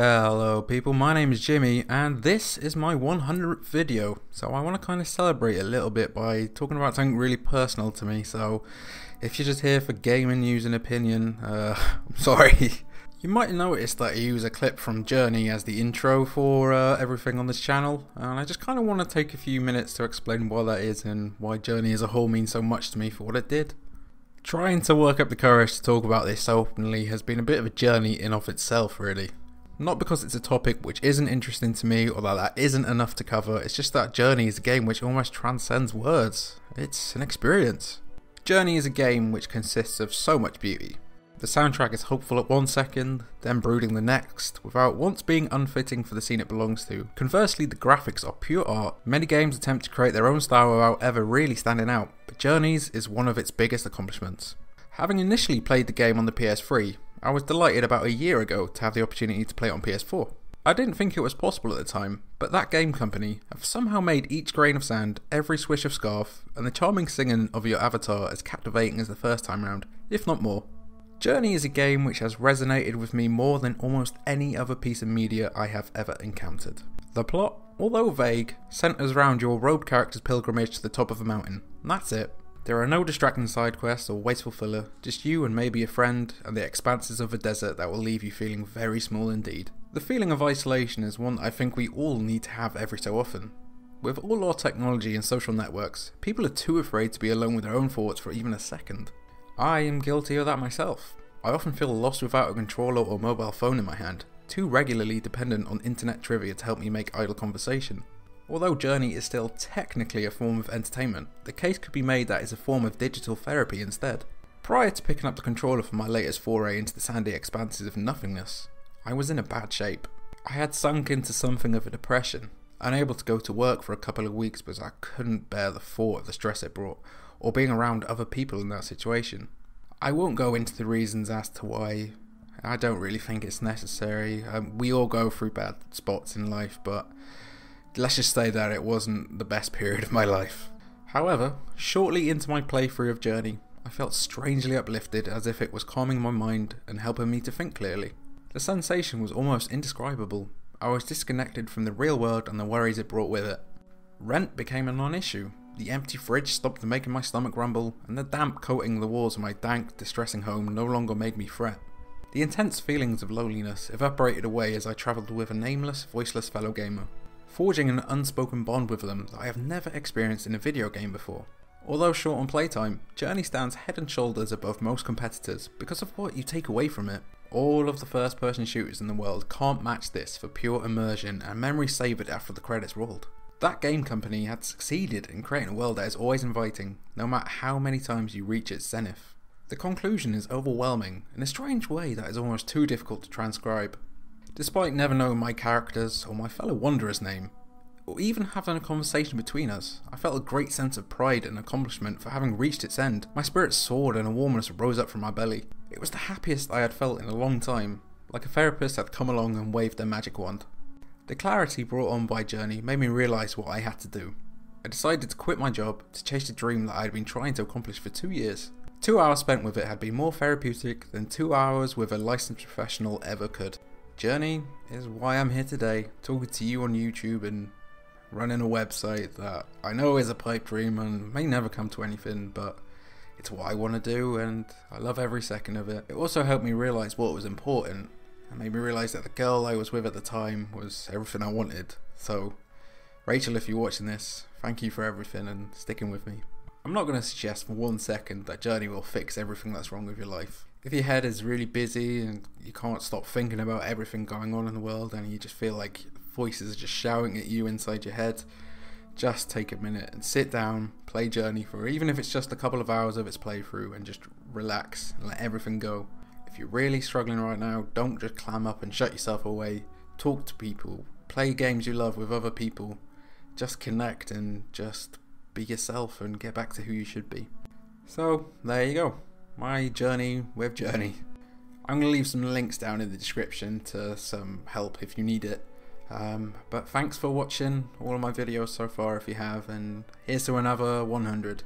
Hello people, my name is Jimmy and this is my 100th video. So I want to kind of celebrate a little bit by talking about something really personal to me. So if you're just here for gaming news and opinion, I'm sorry. You might notice that I use a clip from Journey as the intro for everything on this channel, and I just kind of want to take a few minutes to explain why that is and why Journey as a whole means so much to me for what it did. Trying to work up the courage to talk about this so openly has been a bit of a journey in of itself, really. Not because it's a topic which isn't interesting to me or that isn't enough to cover, it's just that Journey is a game which almost transcends words. It's an experience. Journey is a game which consists of so much beauty. The soundtrack is hopeful at one second, then brooding the next, without once being unfitting for the scene it belongs to. Conversely, the graphics are pure art. Many games attempt to create their own style without ever really standing out, but Journey's is one of its biggest accomplishments. Having initially played the game on the PS3, I was delighted about a year ago to have the opportunity to play it on PS4. I didn't think it was possible at the time, but Thatgamecompany have somehow made each grain of sand, every swish of scarf, and the charming singing of your avatar as captivating as the first time round, if not more. Journey is a game which has resonated with me more than almost any other piece of media I have ever encountered. The plot, although vague, centres around your road character's pilgrimage to the top of a mountain, and that's it. There are no distracting side quests or wasteful filler, just you and maybe a friend and the expanses of a desert that will leave you feeling very small indeed. The feeling of isolation is one I think we all need to have every so often. With all our technology and social networks, people are too afraid to be alone with their own thoughts for even a second. I am guilty of that myself. I often feel lost without a controller or mobile phone in my hand, too regularly dependent on internet trivia to help me make idle conversation. Although Journey is still technically a form of entertainment, the case could be made that it's a form of digital therapy instead. Prior to picking up the controller for my latest foray into the sandy expanses of nothingness, I was in a bad shape. I had sunk into something of a depression, unable to go to work for a couple of weeks because I couldn't bear the thought of the stress it brought, or being around other people in that situation. I won't go into the reasons as to why. I don't really think it's necessary. We all go through bad spots in life, but let's just say that it wasn't the best period of my life. However, shortly into my playthrough of Journey, I felt strangely uplifted, as if it was calming my mind and helping me to think clearly. The sensation was almost indescribable. I was disconnected from the real world and the worries it brought with it. Rent became a non-issue. The empty fridge stopped making my stomach rumble, and the damp coating the walls of my dank, distressing home no longer made me fret. The intense feelings of loneliness evaporated away as I travelled with a nameless, voiceless fellow gamer, forging an unspoken bond with them that I have never experienced in a video game before. Although short on playtime, Journey stands head and shoulders above most competitors because of what you take away from it. All of the first-person shooters in the world can't match this for pure immersion and memory savoured after the credits rolled. Thatgamecompany had succeeded in creating a world that is always inviting, no matter how many times you reach its zenith. The conclusion is overwhelming, in a strange way that is almost too difficult to transcribe. Despite never knowing my character's or my fellow wanderer's name, or even having a conversation between us, I felt a great sense of pride and accomplishment for having reached its end. My spirits soared and a warmness rose up from my belly. It was the happiest I had felt in a long time, like a therapist had come along and waved their magic wand. The clarity brought on by Journey made me realise what I had to do. I decided to quit my job to chase the dream that I had been trying to accomplish for 2 years. 2 hours spent with it had been more therapeutic than 2 hours with a licensed professional ever could. Journey is why I'm here today, talking to you on YouTube and running a website that I know is a pipe dream and may never come to anything, but it's what I want to do and I love every second of it. It also helped me realise what was important and made me realise that the girl I was with at the time was everything I wanted. So, Rachel, if you're watching this, thank you for everything and sticking with me. I'm not going to suggest for 1 second that Journey will fix everything that's wrong with your life. If your head is really busy and you can't stop thinking about everything going on in the world and you just feel like voices are just shouting at you inside your head, just take a minute and sit down, play Journey for even if it's just a couple of hours of its playthrough, and just relax and let everything go. If you're really struggling right now, don't just clam up and shut yourself away. Talk to people, play games you love with other people, just connect and just be yourself and get back to who you should be. So there you go, my journey with Journey. I'm going to leave some links down in the description to some help if you need it. But thanks for watching all of my videos so far if you have, and here's to another 100.